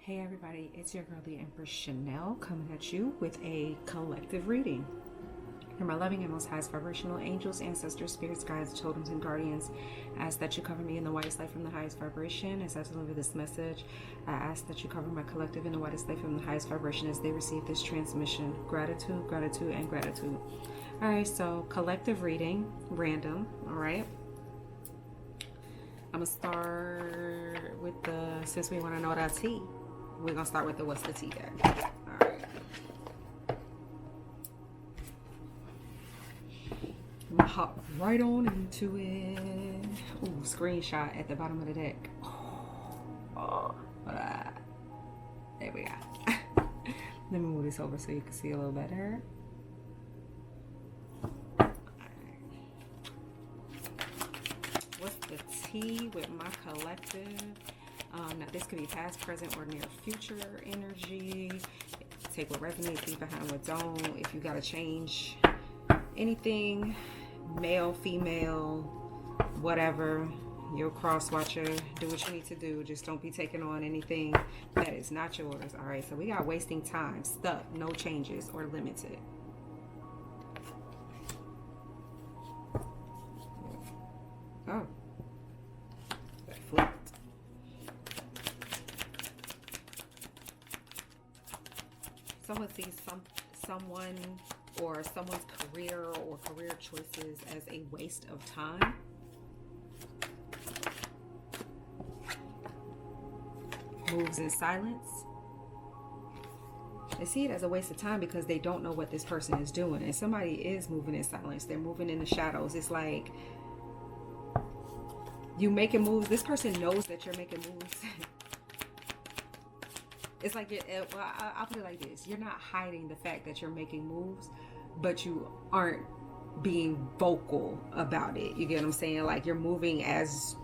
Hey everybody, it's your girl the Empress Chanel coming at you with a collective reading. You're my loving and most highest vibrational angels, ancestors, spirits, guides, totems, and guardians. I ask that you cover me in the whitest light from the highest vibration. As I deliver this message, I ask that you cover my collective in the whitest light from the highest vibration as they receive this transmission. Gratitude, gratitude, and gratitude. All right, so collective reading, random. All right. I'm gonna start with since we want to know what our tea. We're gonna start with what's the tea guy. All right. I'm gonna hop right on into it. Ooh, screenshot at the bottom of the deck. There we go. Let me move this over so you can see a little better. What's the tea with my collective? Now this could be past, present, or near future energy. Take what resonates, leave behind what don't. If you gotta change anything, male, female, whatever, you're a cross watcher. Do what you need to do. Just don't be taking on anything that is not yours. All right, so we got wasting time, stuck, no changes, or limited. Oh, that flipped. Someone sees someone or someone's career or career choices as a waste of time. Moves in silence. They see it as a waste of time because they don't know what this person is doing. And somebody is moving in silence. They're moving in the shadows. It's like you making moves. This person knows that you're making moves. It's like, I'll put it like this. You're not hiding the fact that you're making moves, but you aren't being vocal about it. You get what I'm saying? Like you're moving as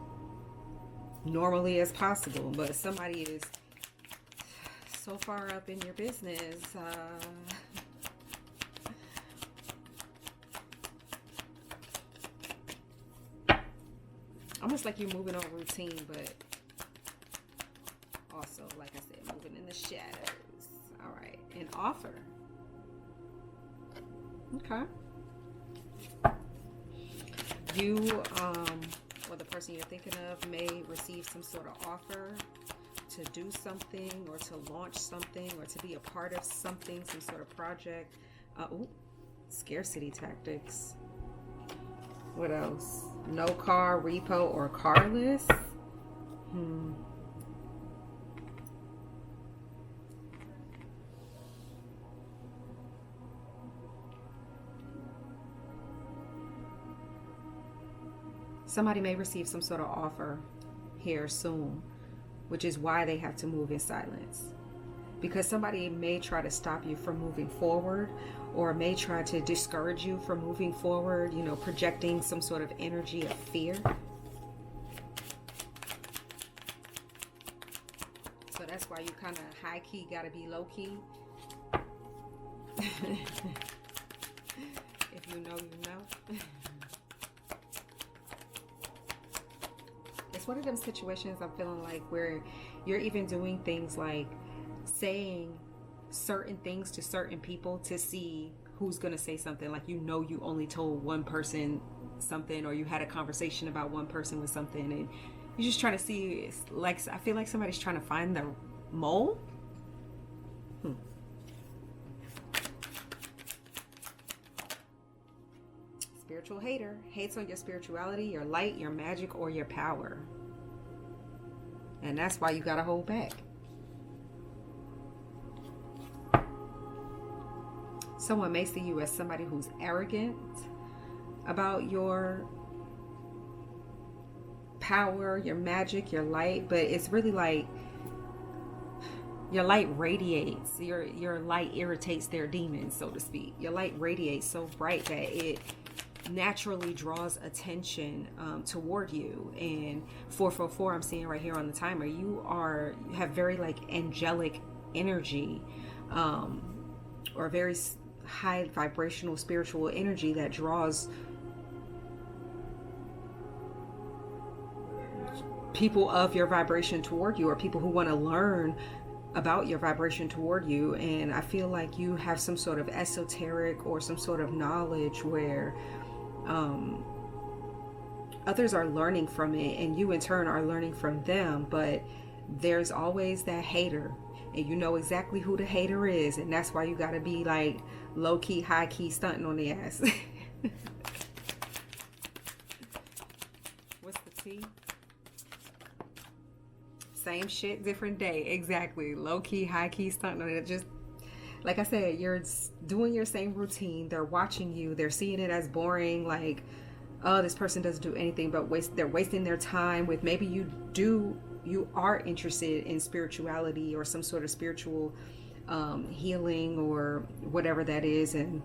normally as possible, but somebody is so far up in your business. Almost like you're moving on routine, but also, like I said, moving in the shadows. All right, an offer. Okay. You, or the person you're thinking of may receive some sort of offer to do something or to launch something or to be a part of something, some sort of project. Scarcity tactics. What else? No car, repo, or carless. Somebody may receive some sort of offer here soon, which is why they have to move in silence. Because somebody may try to stop you from moving forward or may try to discourage you from moving forward, you know, projecting some sort of energy of fear. So that's why you kind of high-key got to be low-key. If you know, you know. It's one of them situations I'm feeling like where you're even doing things like saying certain things to certain people to see who's going to say something. Like, you know, you only told one person something, or you had a conversation about one person with something, and you're just trying to see, like, I feel like somebody's trying to find the mole. Spiritual hater hates on your spirituality, your light, your magic, or your power. And that's why you gotta hold back. Someone may see you as somebody who's arrogant about your power, your magic, your light, but it's really like your light radiates. Your light irritates their demons, so to speak. Your light radiates so bright that it naturally draws attention toward you. And 444, I'm seeing right here on the timer, you have very like angelic energy, or very high vibrational spiritual energy that draws people of your vibration toward you, or people who want to learn about your vibration toward you. And I feel like you have some sort of esoteric or some sort of knowledge where others are learning from it, and you in turn are learning from them. But there's always that hater, and you know exactly who the hater is, and that's why you got to be like low-key, high-key stunting on the ass. What's the T? Same shit, different day. Exactly. Low-key, high-key stunting on it. Just like I said, you're doing your same routine. They're watching you. They're seeing it as boring. Like, oh, this person doesn't do anything but they're wasting their time with, maybe you are interested in spirituality or some sort of spiritual healing or whatever that is, and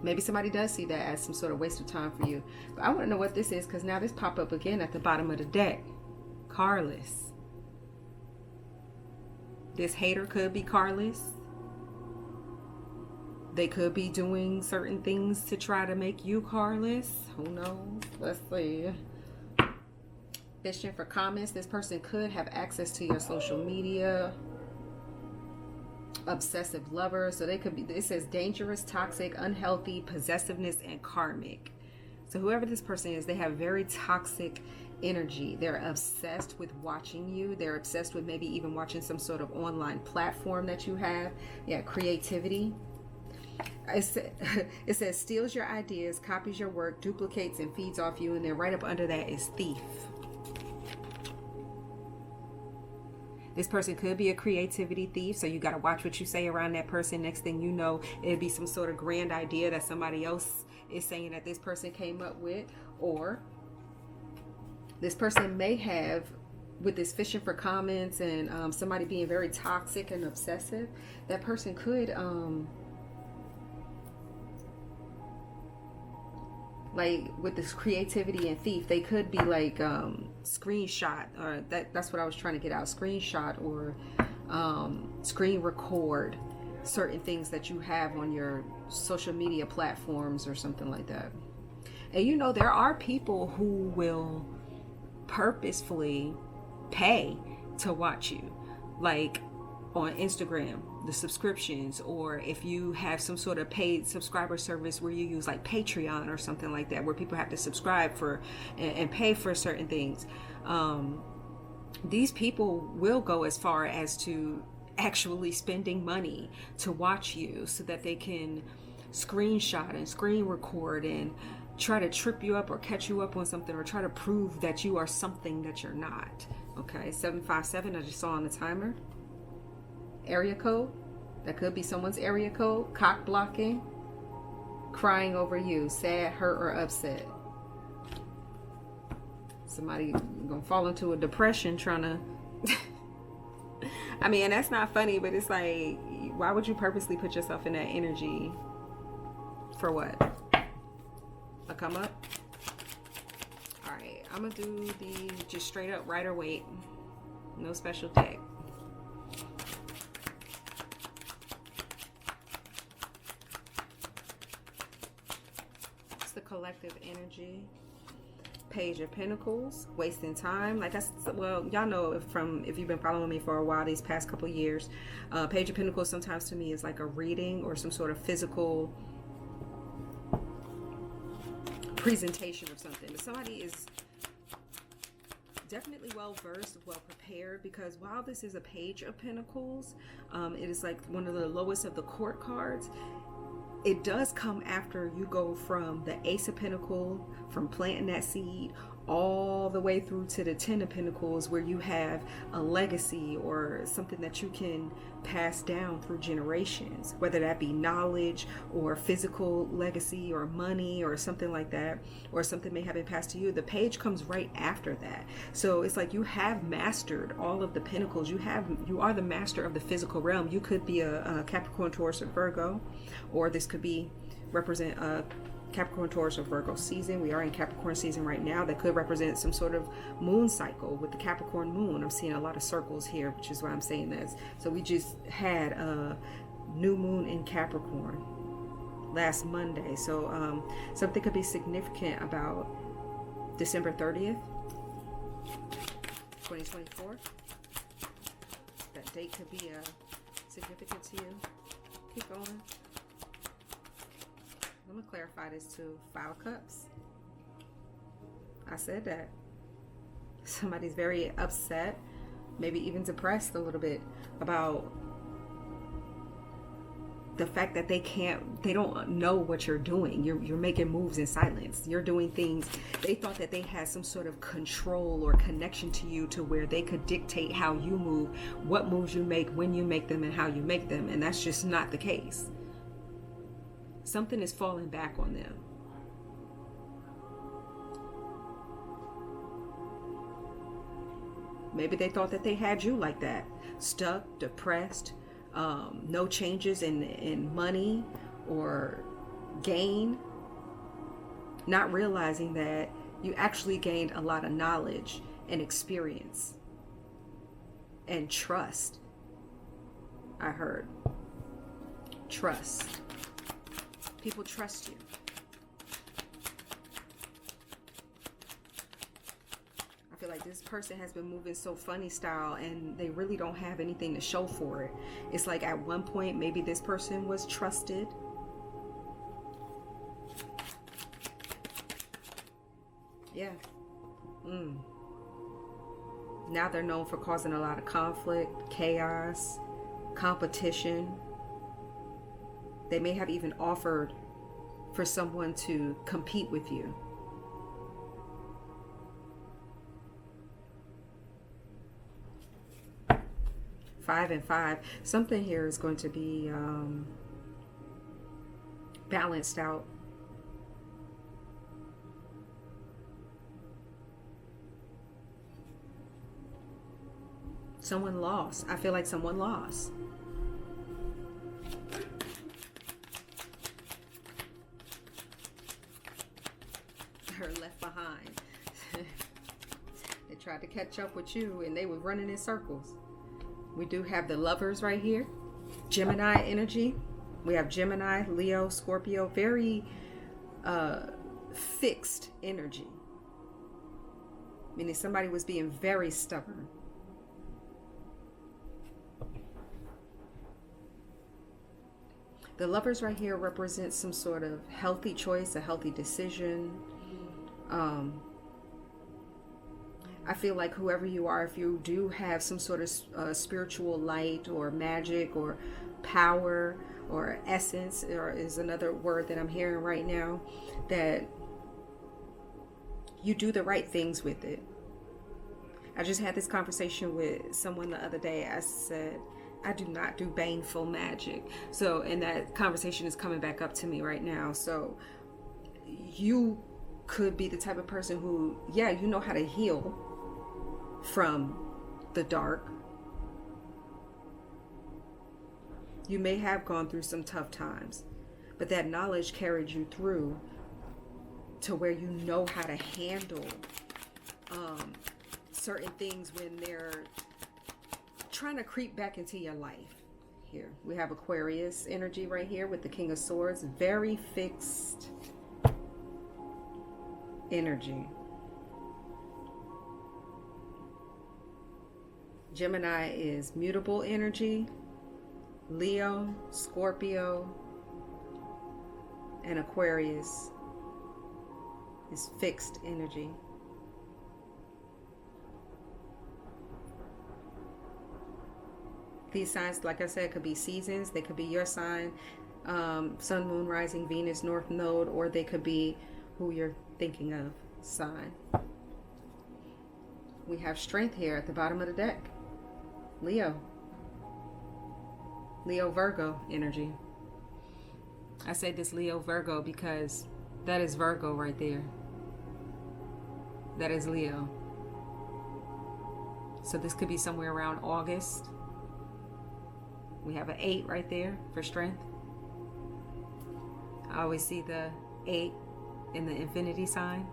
maybe somebody does see that as some sort of waste of time for you. But I want to know what this is, because now this pop up again at the bottom of the deck. Carless. This hater could be carless. They could be doing certain things to try to make you carless. Who knows? Let's see. Fishing for comments. This person could have access to your social media. Obsessive lover. So they could be, it says dangerous, toxic, unhealthy, possessiveness, and karmic. So whoever this person is, they have very toxic energy. They're obsessed with watching you. They're obsessed with maybe even watching some sort of online platform that you have. Yeah, creativity. It says steals your ideas, copies your work, duplicates and feeds off you, and then right up under that is thief. This person could be a creativity thief, so you got to watch what you say around that person. Next thing you know, it'd be some sort of grand idea that somebody else is saying that this person came up with. Or this person may have, with this fishing for comments and somebody being very toxic and obsessive, that person could like with this creativity and thief, they could be like screenshot, or that's what I was trying to get out, screenshot or screen record certain things that you have on your social media platforms or something like that. And you know, there are people who will purposefully pay to watch you, like on Instagram, the subscriptions, or if you have some sort of paid subscriber service where you use like Patreon or something like that, where people have to subscribe for and pay for certain things. These people will go as far as to actually spending money to watch you so that they can screenshot and screen record and try to trip you up or catch you up on something, or try to prove that you are something that you're not. Okay, 757, I just saw on the timer. Area code, that could be someone's area code. Cock blocking, crying over you, sad, hurt, or upset. Somebody gonna fall into a depression trying to I mean, and that's not funny, but it's like, why would you purposely put yourself in that energy? For what? A come up? Alright, I'm gonna do the just straight up rider weight. No special deck. The collective energy. Page of Pentacles, wasting time. Like I said, well, y'all know if you've been following me for a while these past couple years, Page of Pentacles sometimes to me is like a reading or some sort of physical presentation of something. But somebody is definitely well versed, well prepared, because while this is a Page of Pentacles, it is like one of the lowest of the court cards. It does come after you go from the Ace of Pentacles, from planting that seed, all the way through to the Ten of Pentacles, where you have a legacy or something that you can pass down through generations, whether that be knowledge or physical legacy or money or something like that, or something may have been passed to you. The page comes right after that. So it's like you have mastered all of the pentacles. You are the master of the physical realm. You could be a Capricorn, Taurus, or Virgo, or this could be represent a Capricorn, Taurus, or Virgo season. We are in Capricorn season right now. That could represent some sort of moon cycle with the Capricorn moon. I'm seeing a lot of circles here, which is why I'm saying this. So we just had a new moon in Capricorn last Monday. So something could be significant about December 30th, 2024. That date could be significant to you. Keep going. I'm going to clarify this too. 5 of Cups. I said that. Somebody's very upset, maybe even depressed a little bit about the fact that they don't know what you're doing. You're making moves in silence. You're doing things. They thought that they had some sort of control or connection to you to where they could dictate how you move, what moves you make, when you make them, and how you make them. And that's just not the case. Something is falling back on them. Maybe they thought that they had you like that, stuck, depressed, no changes in money or gain, not realizing that you actually gained a lot of knowledge and experience and trust. I heard trust. People trust you. I feel like this person has been moving so funny style and they really don't have anything to show for it. It's like at one point, maybe this person was trusted. Yeah. Now they're known for causing a lot of conflict, chaos, competition. They may have even offered for someone to compete with you. Five and 5. Something here is going to be balanced out. Someone lost. I feel like someone lost. Left behind. They tried to catch up with you and they were running in circles. We do have the Lovers right here. Gemini energy. We have Gemini, Leo, Scorpio. Very fixed energy. Meaning somebody was being very stubborn. The Lovers right here represents some sort of healthy choice, a healthy decision. I feel like whoever you are, if you do have some sort of spiritual light or magic or power or essence, or is another word that I'm hearing right now, that you do the right things with it. I just had this conversation with someone the other day. I said, I do not do baneful magic. So, and that conversation is coming back up to me right now. So you could be the type of person who, yeah, you know how to heal from the dark. You may have gone through some tough times, but that knowledge carried you through to where you know how to handle certain things when they're trying to creep back into your life. Here we have Aquarius energy right here with the King of Swords. Very fixed energy. Gemini is mutable energy. Leo, Scorpio, and Aquarius is fixed energy. These signs, like I said, could be seasons. They could be your sign, sun, moon, rising, Venus, north node, or they could be who you're thinking of, sign. We have Strength here at the bottom of the deck. Leo. Leo Virgo energy. I say this Leo Virgo because that is Virgo right there. That is Leo. So this could be somewhere around August. We have an 8 right there for strength. I always see the 8 in the infinity sign.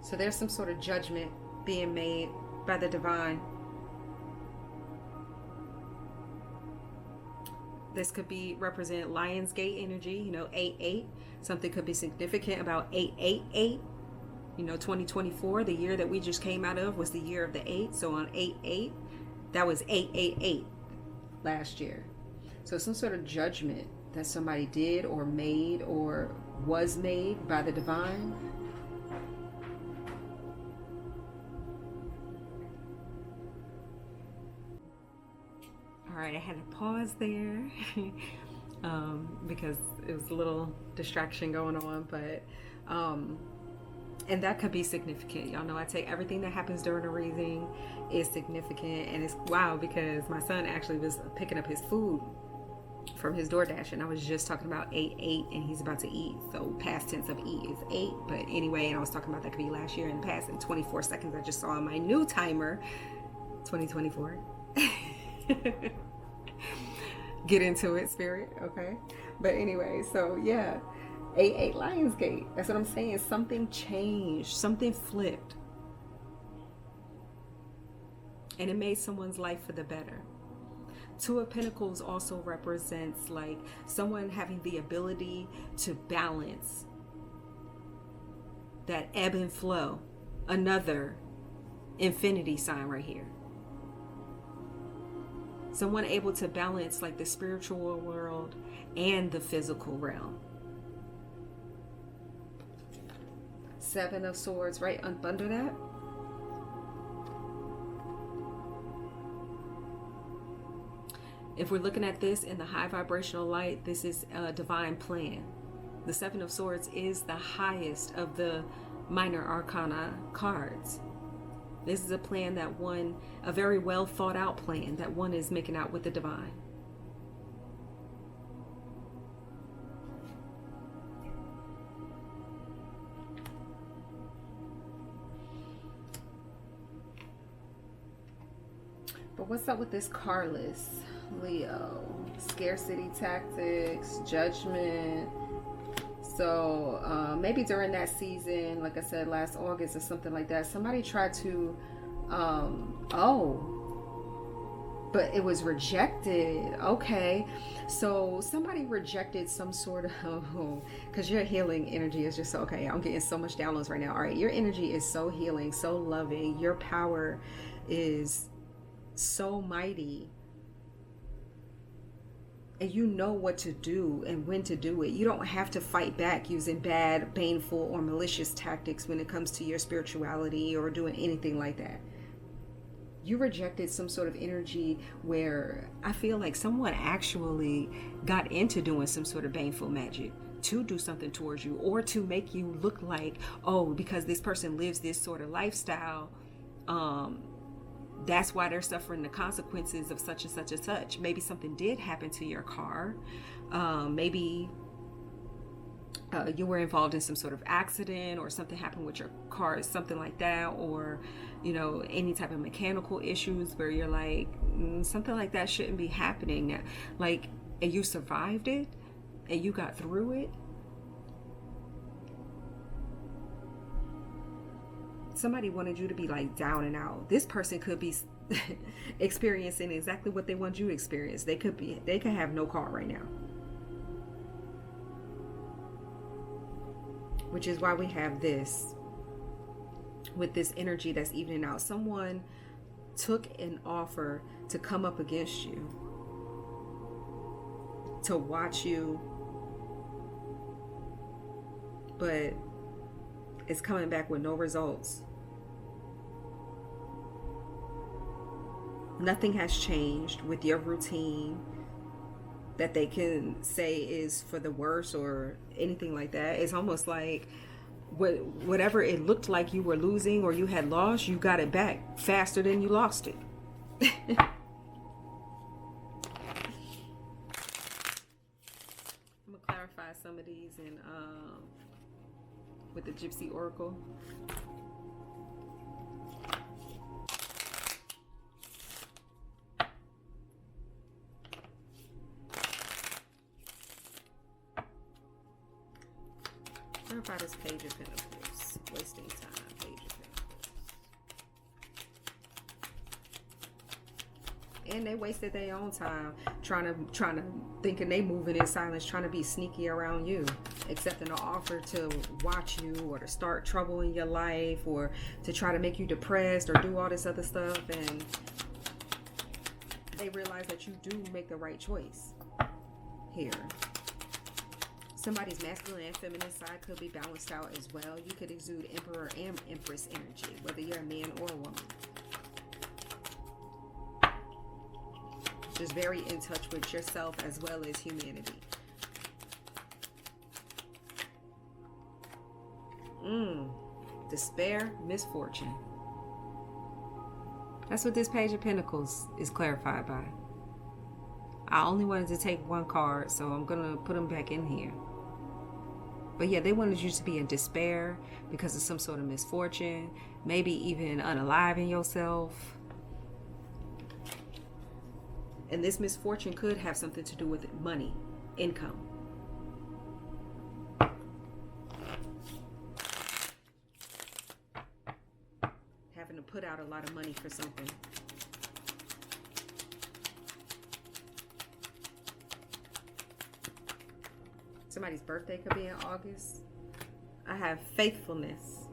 So there's some sort of judgment being made by the divine. This could be represent Lionsgate energy, 8-8. Something could be significant about 8-8-8. You know, 2024, the year that we just came out of, was the year of the 8. So on 8/8, that was 888 last year. So some sort of judgment that somebody did or made or was made by the divine. All right, I had to pause there because it was a little distraction going on, but and that could be significant. Y'all know I take everything that happens during a reading is significant, and it's wow because my son actually was picking up his food from his DoorDash, and I was just talking about 8/8, and he's about to eat. So past tense of eat is 8, but anyway, and I was talking about that could be last year in the past. In 24 seconds, I just saw on my new timer, 2024. Get into it, spirit, okay? But anyway, so yeah, 8/8 Lionsgate. That's what I'm saying. Something changed, something flipped, and it made someone's life for the better. 2 of Pentacles also represents like someone having the ability to balance that ebb and flow. Another infinity sign right here. Someone able to balance like the spiritual world and the physical realm. 7 of Swords right under that. If we're looking at this in the high vibrational light, this is a divine plan. The 7 of Swords is the highest of the minor arcana cards. This is a plan that one, a very well thought out plan that one is making out with the divine. But what's up with this Carless? Leo, scarcity tactics, judgment. So maybe during that season, like I said, last August or something like that, somebody tried to, but it was rejected. Okay, so somebody rejected some sort of, because your healing energy is just so, okay, I'm getting so much downloads right now. All right, your energy is so healing, so loving. Your power is so mighty. And you know what to do and when to do it. You don't have to fight back using bad, painful, or malicious tactics when it comes to your spirituality or doing anything like that. You rejected some sort of energy where I feel like someone actually got into doing some sort of baneful magic to do something towards you, or to make you look like, oh, because this person lives this sort of lifestyle, that's why they're suffering the consequences of such and such and such. Maybe something did happen to your car. Maybe you were involved in some sort of accident, or something happened with your car, something like that. Or, you know, any type of mechanical issues where you're like, something like that shouldn't be happening. Like, and you survived it and you got through it. Somebody wanted you to be like down and out. This person could be experiencing exactly what they want you to experience. They could have no car right now. Which is why we have this, with this energy that's evening out. Someone took an offer to come up against you, to watch you, but it's coming back with no results. Nothing has changed with your routine that they can say is for the worse or anything like that. It's almost like whatever it looked like you were losing or you had lost, you got it back faster than you lost it. I'm gonna clarify some of these in with the Gypsy Oracle. Clarify this Page of Pentacles. Wasting time. Page of Pentacles. And they wasted their own time trying to thinking they moving in silence, trying to be sneaky around you. accepting an offer to watch you or to start trouble in your life or to try to make you depressed or do all this other stuff, and they realize that you do make the right choice here. Somebody's masculine and feminine side could be balanced out as well. You could exude emperor and empress energy, whether you're a man or a woman. Just very in touch with yourself as well as humanity. Despair, misfortune. That's what this Page of Pentacles is clarified by. I only wanted to take one card, so I'm going to put them back in here. But yeah, they wanted you to be in despair because of some sort of misfortune, maybe even unaliving yourself. And this misfortune could have something to do with money, income. Having to put out a lot of money for something. Somebody's birthday could be in August. I have faithfulness.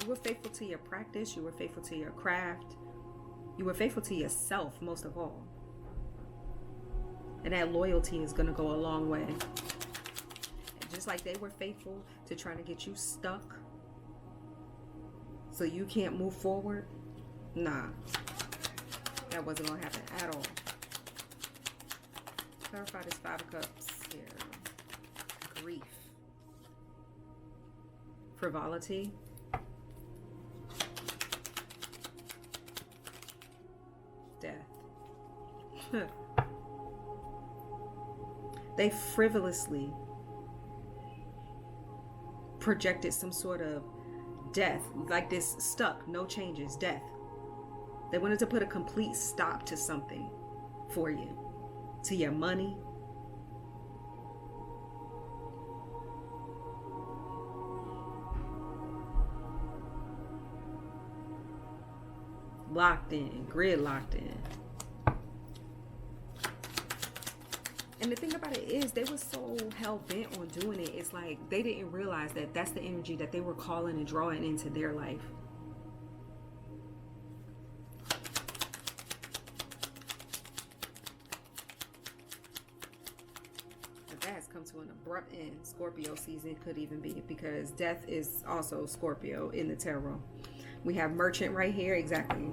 You were faithful to your practice. You were faithful to your craft. You were faithful to yourself, most of all. And that loyalty is going to go a long way. And just like they were faithful to trying to get you stuck so you can't move forward, nah, that wasn't going to happen at all. Clarify this Five of Cups here. Grief. Frivolity. Death. They frivolously projected some sort of death, like this stuck, no changes, death. They wanted to put a complete stop to something for you, to your money. Locked in, gridlocked in. And the thing about it is, they were so hell-bent on doing it. It's like they didn't realize that that's the energy that they were calling and drawing into their life. But that has come to an abrupt end. Scorpio season could even be, because death is also Scorpio in the tarot. We have merchant right here, exactly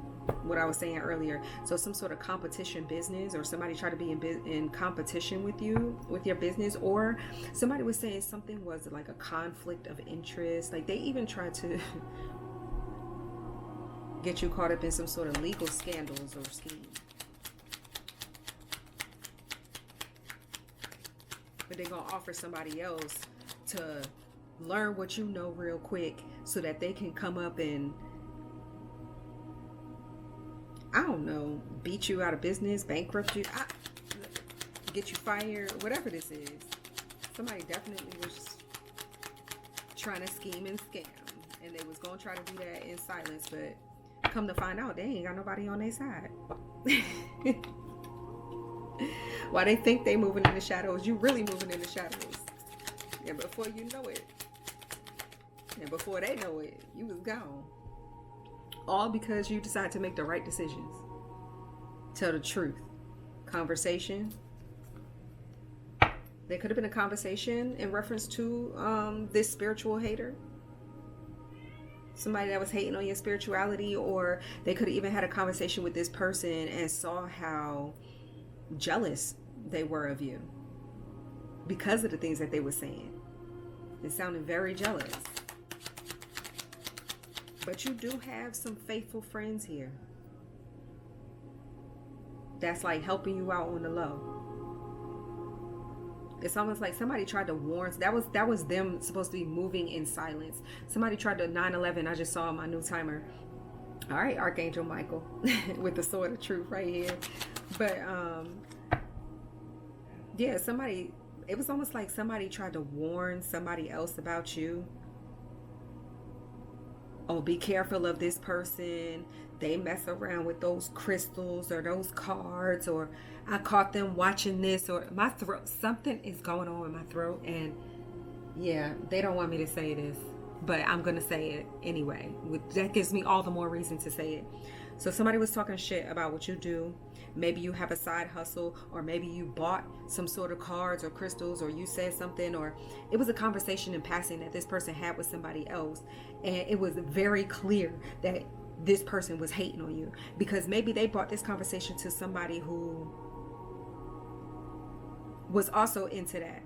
what I was saying earlier. So some sort of competition business, or somebody tried to be in competition with you, with your business, or somebody was saying something was like a conflict of interest. Like they even tried to get you caught up in some sort of legal scandals or scheme. But they're going to offer somebody else to learn what you know real quick so that they can come up and, I don't know, beat you out of business, bankrupt you, get you fired, whatever this is. Somebody definitely was trying to scheme and scam, and they was going to try to do that in silence, but come to find out, they ain't got nobody on their side. While they think they moving in the shadows, you really moving in the shadows. And before you know it, and before they know it, you was gone. All because you decided to make the right decisions. Tell the truth. Conversation. There could have been a conversation in reference to this spiritual hater. Somebody that was hating on your spirituality, or they could have even had a conversation with this person and saw how jealous they were of you because of the things that they were saying. They sounded very jealous. But you do have some faithful friends here that's like helping you out on the low. It's almost like somebody tried to warn. That was them supposed to be moving in silence. Somebody tried to 9/11. I just saw on my new timer. All right, Archangel Michael with the sword of truth right here. But yeah, somebody. It was almost like somebody tried to warn somebody else about you. oh, be careful of this person. They mess around with those crystals or those cards, or I caught them watching this, or my throat, something is going on in my throat. And yeah, they don't want me to say this, but I'm going to say it anyway. That gives me all the more reason to say it. So somebody was talking shit about what you do. Maybe you have a side hustle, or maybe you bought some sort of cards or crystals, or you said something, or it was a conversation in passing that this person had with somebody else. And it was very clear that this person was hating on you, because maybe they brought this conversation to somebody who was also into that.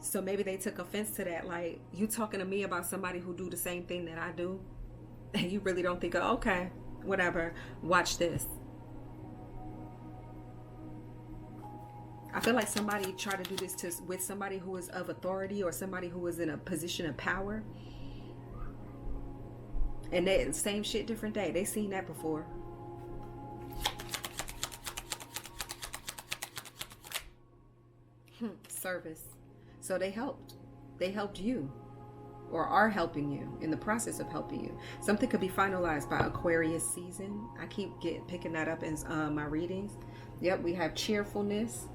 So maybe they took offense to that. Like, you talking to me about somebody who do the same thing that I do, and you really don't think, oh, okay, whatever, watch this. I feel like somebody tried to do this with somebody who is of authority, or somebody who is in a position of power. And they same shit, different day. They seen that before. Service. So they helped. They helped you, or are helping you, in the process of helping you. Something could be finalized by Aquarius season. I keep picking that up in my readings. Yep, we have cheerfulness,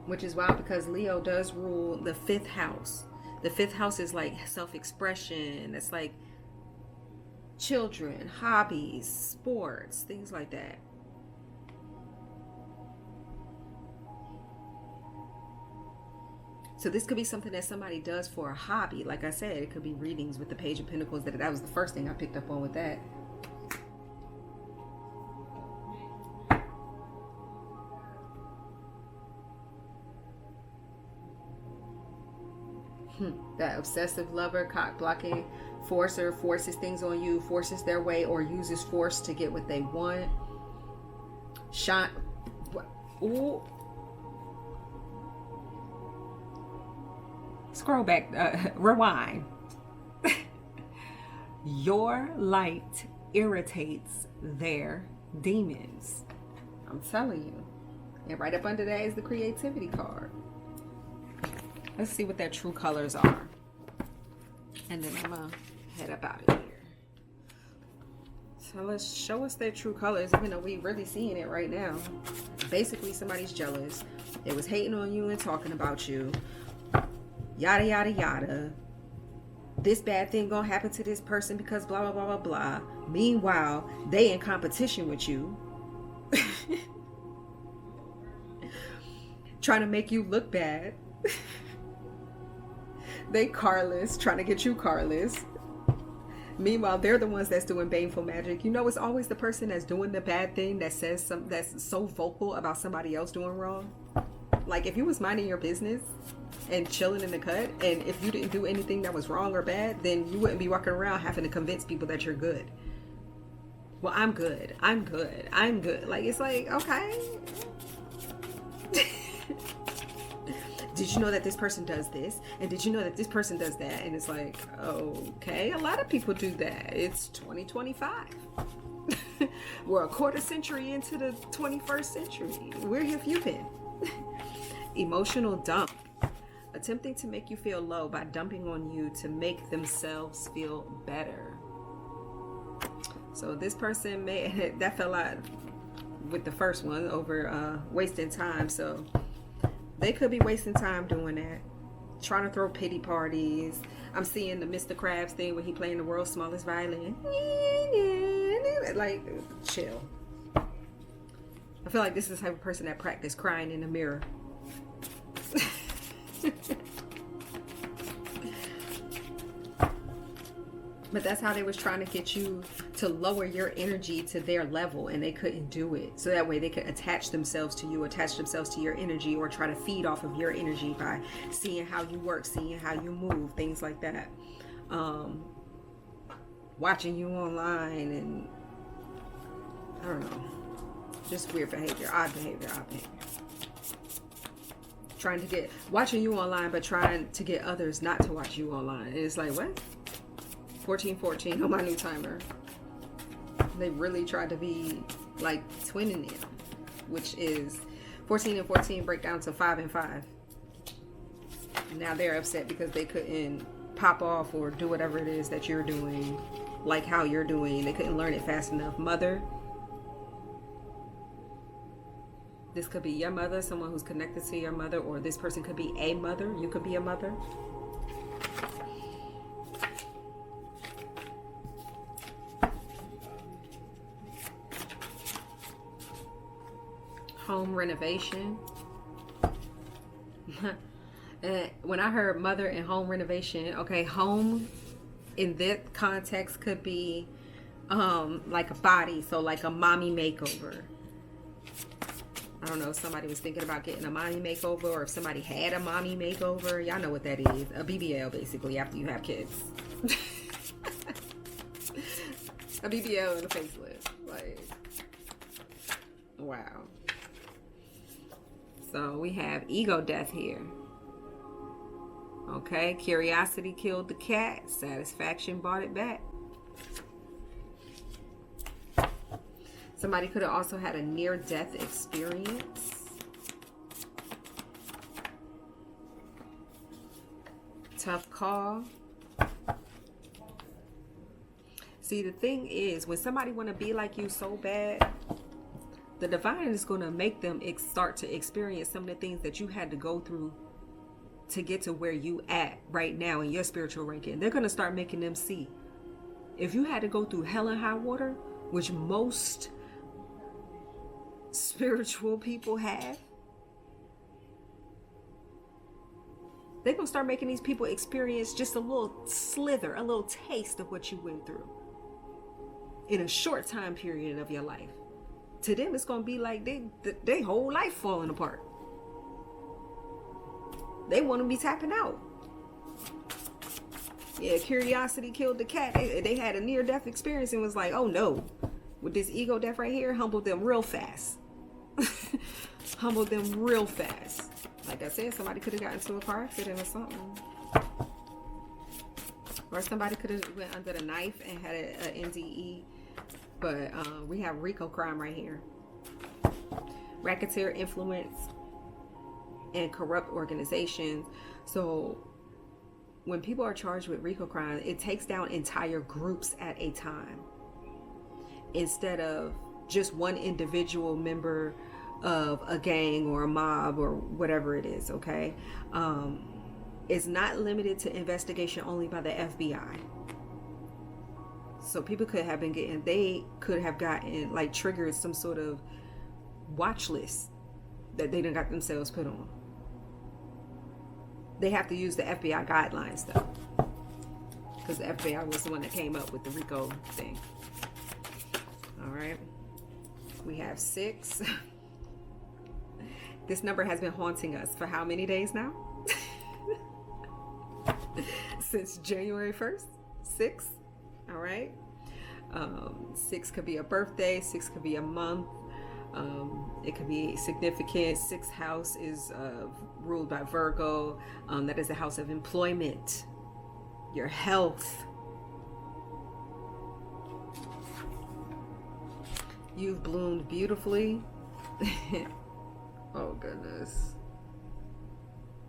which is wild because Leo does rule the 5th house. The 5th house is like self-expression. It's like children, hobbies, sports, things like that. So this could be something that somebody does for a hobby. Like I said, it could be readings with the Page of Pentacles. That was the first thing I picked up on with that. That obsessive lover, cock blocking forcer, forces things on you, forces their way, or uses force to get what they want. Ooh. Scroll back, rewind. Your light irritates their demons. I'm telling you. And right up under that is the creativity card. Let's see what their true colors are. And then I'm going to head up out of here. So let's show us their true colors, even though we're really seeing it right now. Basically, somebody's jealous. They was hating on you and talking about you. Yada, yada, yada. This bad thing gonna happen to this person because blah, blah, blah, blah, blah. Meanwhile, they in competition with you. Trying to make you look bad. They carless, trying to get you carless. Meanwhile, they're the ones that's doing baneful magic. You know, it's always the person that's doing the bad thing that says something that's so vocal about somebody else doing wrong. Like, if you was minding your business and chilling in the cut, and if you didn't do anything that was wrong or bad, then you wouldn't be walking around having to convince people that you're good. Well, I'm good. I'm good. I'm good. Like, it's like, okay. Did you know that this person does this? And did you know that this person does that? And it's like, okay, a lot of people do that. It's 2025. We're a quarter century into the 21st century. Where have you been? Emotional dump. Attempting to make you feel low by dumping on you to make themselves feel better. So this person that fell out with the first one over wasting time. So they could be wasting time doing that. Trying to throw pity parties. I'm seeing the Mr. Krabs thing where he playing the world's smallest violin. Like, chill. I feel like this is the type of person that practice crying in the mirror. But that's how they was trying to get you to lower your energy to their level, and they couldn't do it. So that way they could attach themselves to you, attach themselves to your energy, or try to feed off of your energy by seeing how you work, seeing how you move, things like that. Watching you online, and I don't know, just weird behavior, odd behavior. Trying to watching you online, but trying to get others not to watch you online. And it's like, what? 1414 on my new timer. They really tried to be like twinning it, which is 14 and 14 break down to 5 and 5. Now they're upset because they couldn't pop off or do whatever it is that you're doing, like how you're doing. They couldn't learn it fast enough. Mother. This could be your mother, someone who's connected to your mother, or this person could be a mother. You could be a mother. Home renovation. And when I heard mother and home renovation, okay, home in that context could be like a body, so like a mommy makeover. I don't know if somebody was thinking about getting a mommy makeover, or if somebody had a mommy makeover. Y'all know what that is. A BBL, basically, after you have kids. A BBL and a facelift. Like, wow. So we have ego death here. Okay, curiosity killed the cat. Satisfaction brought it back. Somebody could have also had a near-death experience. Tough call. See, the thing is, when somebody want to be like you so bad, the divine is going to make them start to experience some of the things that you had to go through to get to where you at right now in your spiritual ranking. They're going to start making them see. If you had to go through hell and high water, which most spiritual people have, they're going to start making these people experience just a little slither, a little taste of what you went through in a short time period of your life. To them, it's going to be like they whole life falling apart. They want to be tapping out. Yeah, curiosity killed the cat. They had a near-death experience and was like, oh no, with this ego death right here, humbled them real fast. Humbled them real fast. Like I said, somebody could have gotten into a car accident or something. Or somebody could have went under the knife and had an NDE. But we have RICO crime right here. Racketeer influence and corrupt organizations. So when people are charged with RICO crime, it takes down entire groups at a time, instead of just one individual member of a gang or a mob or whatever it is. Okay, it's not limited to investigation only by the FBI. So people could have been getting, they could have gotten, like, triggered some sort of watch list that they done got themselves put on. They have to use the FBI guidelines though, because the FBI was the one that came up with the RICO thing. All right, we have 6. This number has been haunting us for how many days now? Since January 1st. 6. All right. 6 could be a birthday. 6 could be a month. It could be significant. 6th house is ruled by Virgo. That is the house of employment, your health. You've bloomed beautifully. Oh goodness.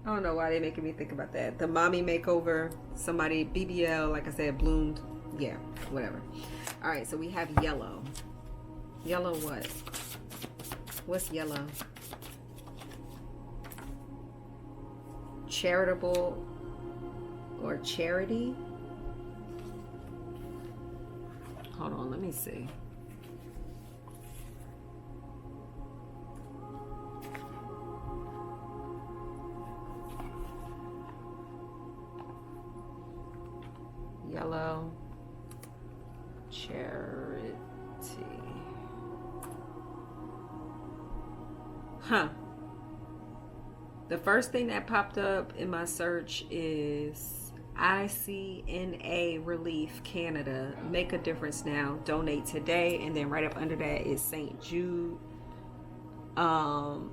I don't know why they're making me think about that. The mommy makeover, somebody, BBL, like I said, bloomed. Yeah, whatever. All right, so we have yellow. Yellow what? What's yellow? Charitable or charity? Hold on, let me see. Yellow, charity. Huh. The first thing that popped up in my search is ICNA Relief Canada. Make a difference now. Donate today. And then right up under that is St. Jude. In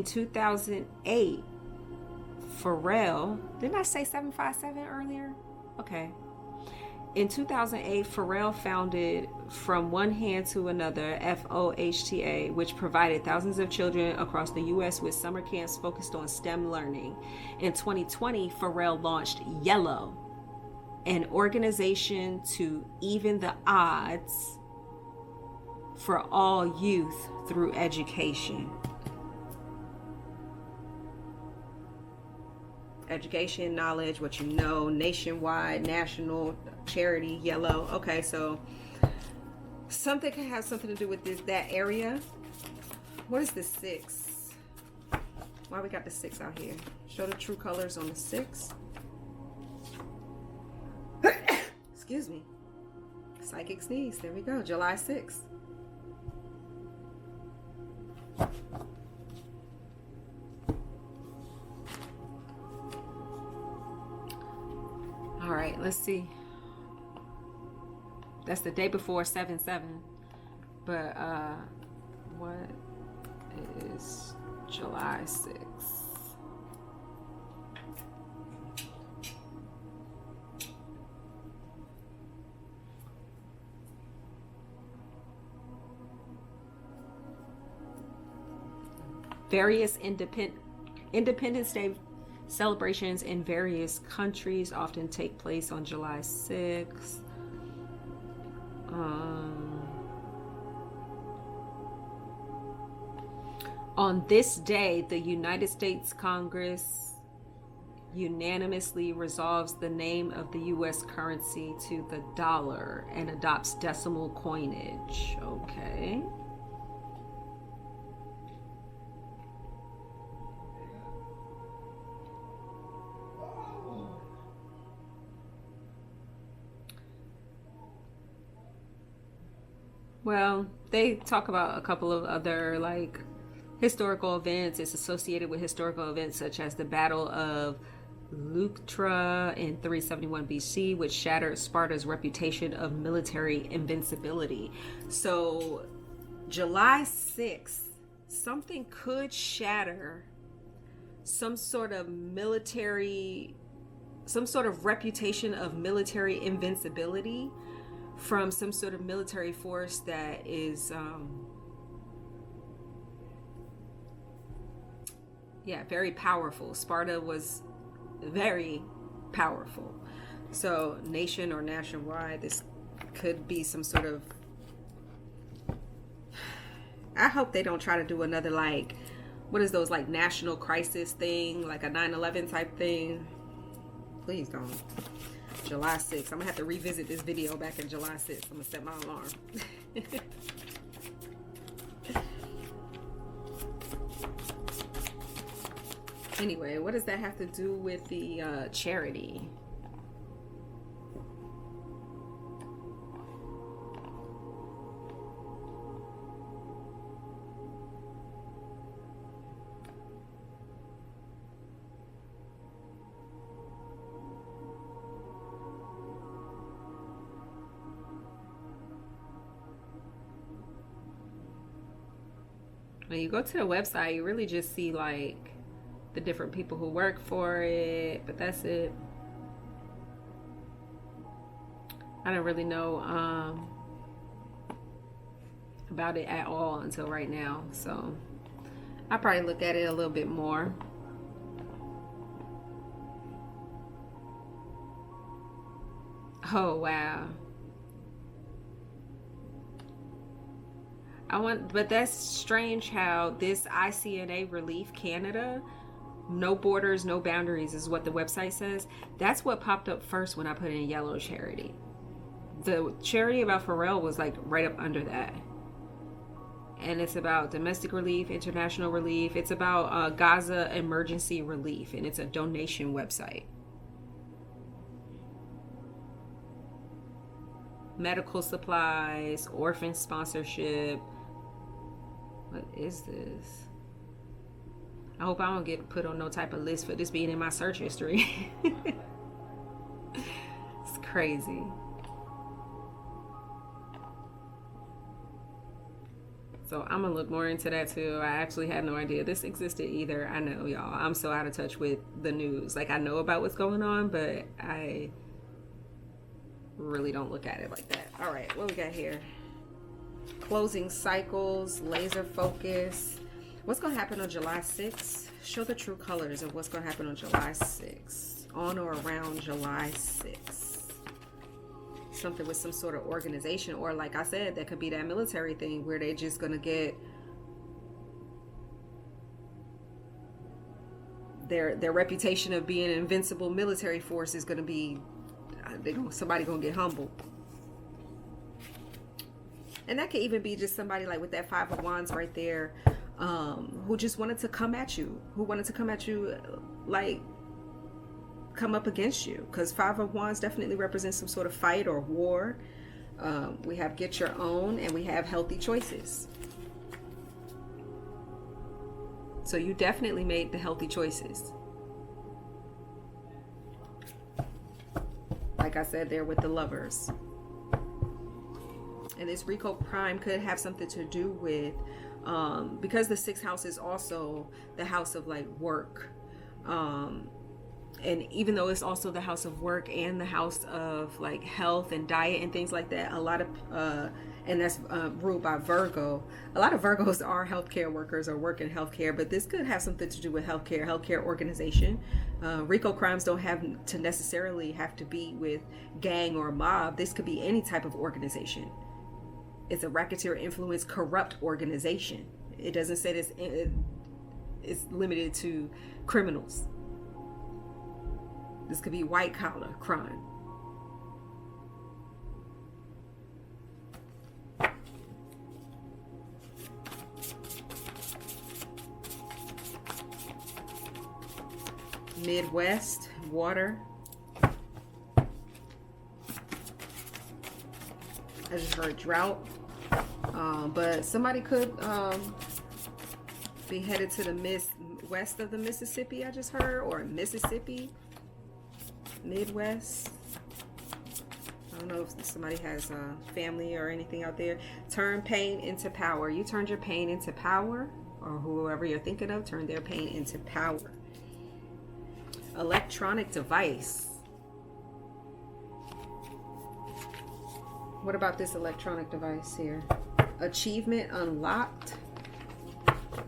2008, Pharrell, didn't I say 757 earlier? Okay. In 2008, Pharrell founded from One Hand to Another, FOHTA, which provided thousands of children across the U.S. with summer camps focused on STEM learning. In 2020, Pharrell launched Yellow, an organization to even the odds for all youth through education. Education, knowledge, what you know, nationwide, national, charity, Yellow. Okay, so something can have something to do with that area. What is the 6? Why we got the 6 out here? Show the true colors on the 6. Excuse me. Psychic sneeze. There we go. July 6th. All right, let's see. That's the day before 7/7. But what is July 6th? Various Independence Day celebrations in various countries often take place on July 6th. On this day, the United States Congress unanimously resolves the name of the U.S. currency to the dollar and adopts decimal coinage. Okay. Well, they talk about a couple of other like historical events. It's associated with historical events such as the Battle of Leuctra in 371 BC, which shattered Sparta's reputation of military invincibility. So July 6th, something could shatter some sort of reputation of military invincibility from some sort of military force that is very powerful. Sparta was very powerful. So nation or nationwide, this could be some sort of, I hope they don't try to do another like, what is those like national crisis thing, like a 9/11 type thing. Please don't. July 6th. I'm gonna have to revisit this video back in July 6th. I'm gonna set my alarm. Anyway, what does that have to do with the charity? When you go to the website, you really just see like the different people who work for it, but that's it. I don't really know about it at all until right now, so I'll probably look at it a little bit more. Oh wow. But that's strange how this ICNA Relief Canada, no borders, no boundaries is what the website says. That's what popped up first when I put in Yellow charity. The charity about Pharrell was like right up under that. And it's about domestic relief, international relief. It's about Gaza emergency relief, and it's a donation website. Medical supplies, orphan sponsorship. What is this? I hope I don't get put on no type of list for this being in my search history. It's crazy. So I'm gonna look more into that too. I actually had no idea this existed either. I know, y'all, I'm so out of touch with the news. Like, I know about what's going on, but I really don't look at it like that. All right, what we got here? Closing cycles, laser focus. What's going to happen on July 6th? Show the true colors of what's going to happen on July 6th. On or around July 6th. Something with some sort of organization, or like I said, that could be that military thing where they're just going to get their reputation of being an invincible military force is going to be, somebody going to get humbled. And that could even be just somebody like with that Five of Wands right there, who just wanted to come at you, like come up against you, because Five of Wands definitely represents some sort of fight or war. We have get your own, and we have healthy choices. So you definitely made the healthy choices. Like I said there with the Lovers. And this Rico Prime could have something to do with, because the 6th house is also the house of like work. And even though it's also the house of work and the house of like health and diet and things like that, a lot of, and that's ruled by Virgo. A lot of Virgos are healthcare workers or work in healthcare, but this could have something to do with healthcare organization. Rico crimes don't have to necessarily have to be with gang or mob. This could be any type of organization. It's a racketeer influence, corrupt organization. It doesn't say this, it's limited to criminals. This could be white collar crime. Midwest, water. I just heard drought. But somebody could be headed to the west of the Mississippi, I just heard, or Mississippi. Midwest. I don't know if somebody has family or anything out there. Turn pain into power. You turned your pain into power, or whoever you're thinking of turned their pain into power. Electronic device. What about this electronic device here? Achievement unlocked.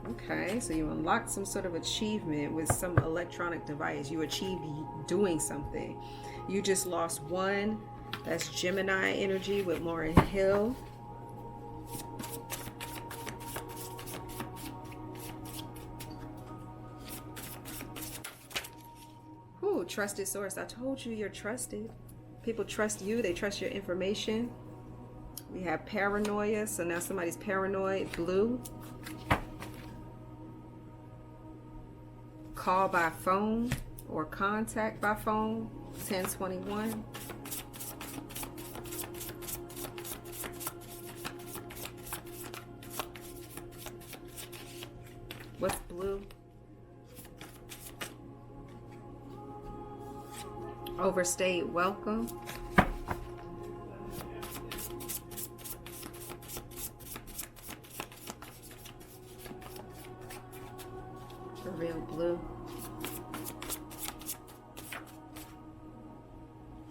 Okay, so you unlocked some sort of achievement with some electronic device. You achieved doing something. You just lost one. That's Gemini energy with Lauren Hill. Ooh, trusted source. I told you you're trusted. People trust you. They trust your information. We have paranoia. So now somebody's paranoid. Blue. Call by phone or contact by phone. 1021. What's blue? Overstayed welcome. Real blue.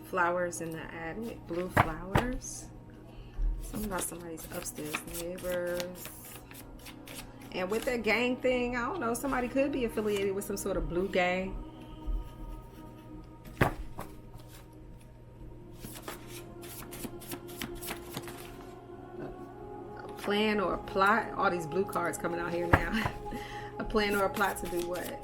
Flowers in the attic. Blue flowers. Something about somebody's upstairs neighbors. And with that gang thing, I don't know, somebody could be affiliated with some sort of blue gang. A plan or a plot. All these blue cards coming out here now. A plan or a plot to do what?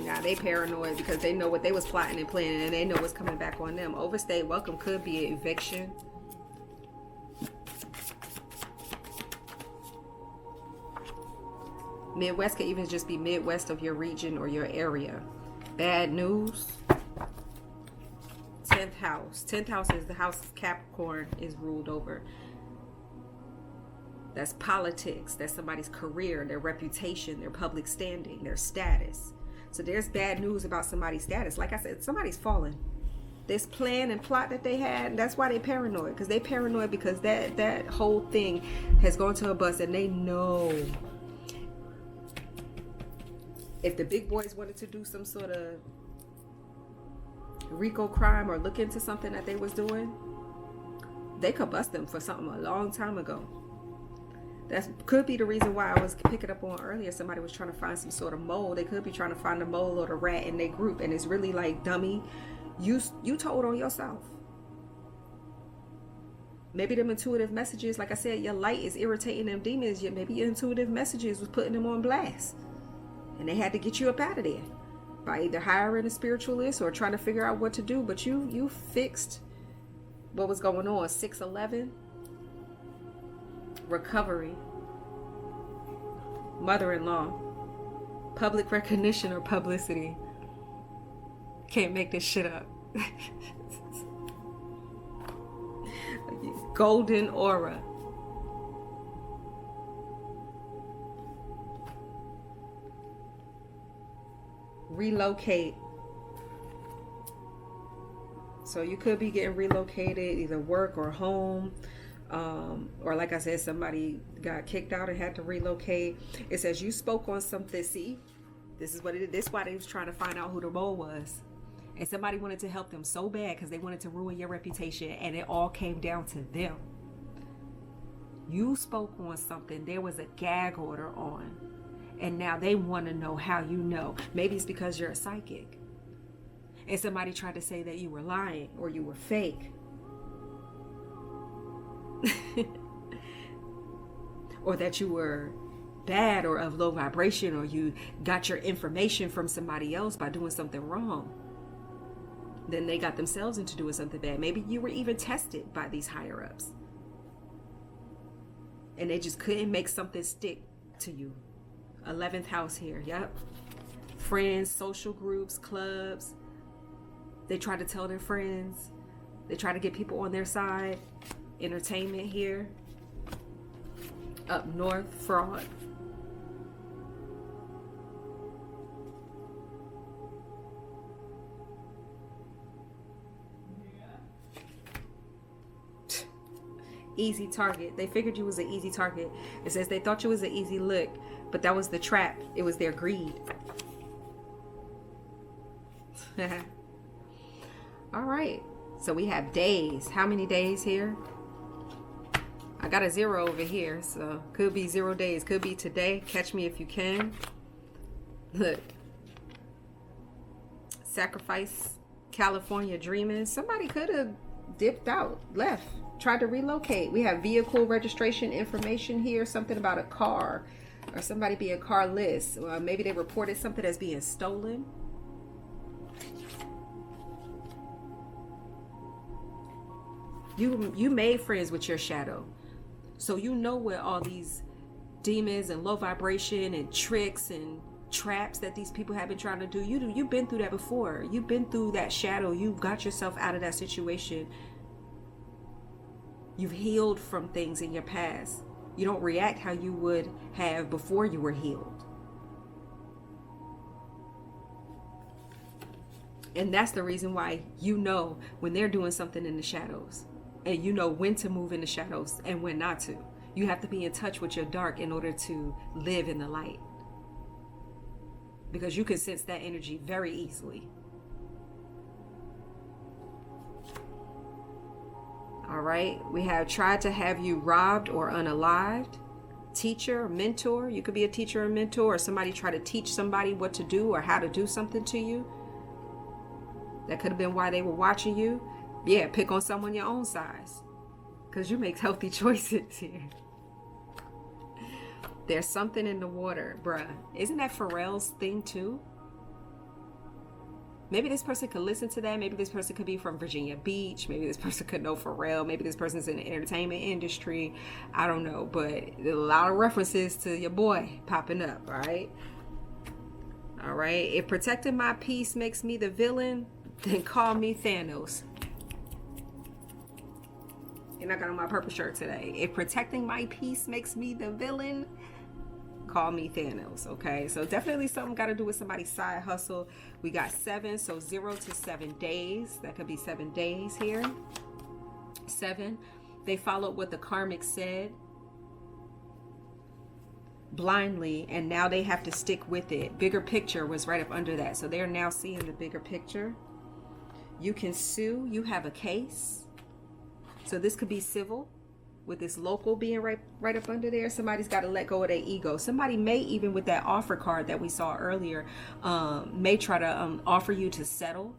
Nah, they paranoid because they know what they was plotting and planning, and they know what's coming back on them. Overstayed welcome could be an eviction. Midwest could even just be Midwest of your region or your area. Bad news. 10th house. 10th house is the house Capricorn is ruled over. That's politics. That's somebody's career, their reputation, their public standing, their status. So there's bad news about somebody's status. Like I said, somebody's falling. This plan and plot that they had, that's why they paranoid. Because they paranoid because that whole thing has gone to a bust, and they know If the big boys wanted to do some sort of RICO crime or look into something that they was doing, they could bust them for something a long time ago. That could be the reason why I was picking up on earlier. Somebody was trying to find some sort of mole. They could be trying to find the mole or the rat in their group, and it's really like, dummy, you told on yourself. Maybe them intuitive messages, like I said, your light is irritating them demons. Yet maybe your intuitive messages was putting them on blast, and they had to get you up out of there by either hiring a spiritualist or trying to figure out what to do. But you fixed what was going on. 611, recovery, mother-in-law, public recognition or publicity. Can't make this shit up. Golden aura. Relocate. So you could be getting relocated, either work or home, or like I said, somebody got kicked out and had to relocate. It says you spoke on something. See, this is what it is. This is why they was trying to find out who the mole was, and somebody wanted to help them so bad because they wanted to ruin your reputation, and it all came down to them. You spoke on something. There was a gag order on, and now they want to know how you know. Maybe it's because you're a psychic, and somebody tried to say that you were lying or you were fake. Or that you were bad or of low vibration, or you got your information from somebody else by doing something wrong. Then they got themselves into doing something bad. Maybe you were even tested by these higher ups, and they just couldn't make something stick to you. 11th house here. Yep. Friends, social groups, clubs. They try to tell their friends. They try to get people on their side. Entertainment here. Up north, fraud. Easy target. They figured you was an easy target. It says they thought you was an easy lick, but that was the trap. It was their greed. All right. So we have days. How many days here? I got a 0 over here, so could be 0 days. Could be today. Catch me if you can. Look. Sacrifice, California dreaming. Somebody could have dipped out, left, tried to relocate. We have vehicle registration information here. Something about a car, or somebody being carless. Maybe they reported something as being stolen. You made friends with your shadow. So you know what all these demons and low vibration and tricks and traps that these people have been trying to do. You've been through that before. You've been through that shadow. You got yourself out of that situation. You've healed from things in your past. You don't react how you would have before you were healed. And that's the reason why you know when they're doing something in the shadows. And you know when to move in the shadows and when not to. You have to be in touch with your dark in order to live in the light. Because you can sense that energy very easily. All right. We have tried to have you robbed or unalived. Teacher, mentor. You could be a teacher or mentor, or somebody try to teach somebody what to do or how to do something to you. That could have been why they were watching you. Yeah, pick on someone your own size, because you make healthy choices here. There's something in the water, bruh. Isn't that Pharrell's thing too? Maybe this person could listen to that. Maybe this person could be from Virginia Beach. Maybe this person could know Pharrell. Maybe this person's in the entertainment industry. I don't know, but there's a lot of references to your boy popping up, all right? All right. If protecting my peace makes me the villain, then call me Thanos. And I got on my purple shirt today. If protecting my peace makes me the villain, call me Thanos. Okay, so definitely something got to do with somebody's side hustle. We got 7, so 0 to 7 days. That could be 7 days here. 7. They followed what the karmic said. blindly, and now they have to stick with it. Bigger picture was right up under that, so they're now seeing the bigger picture. You can sue. You have a case, so this could be civil, with this local being right up under there. Somebody's got to let go of their ego. Somebody may, even with that offer card that we saw earlier, may try to offer you to settle.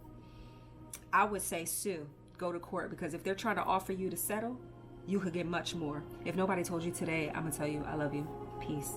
I would say sue, go to court, because if they're trying to offer you to settle, you could get much more. If nobody told you today, I'm gonna tell you I love you. Peace.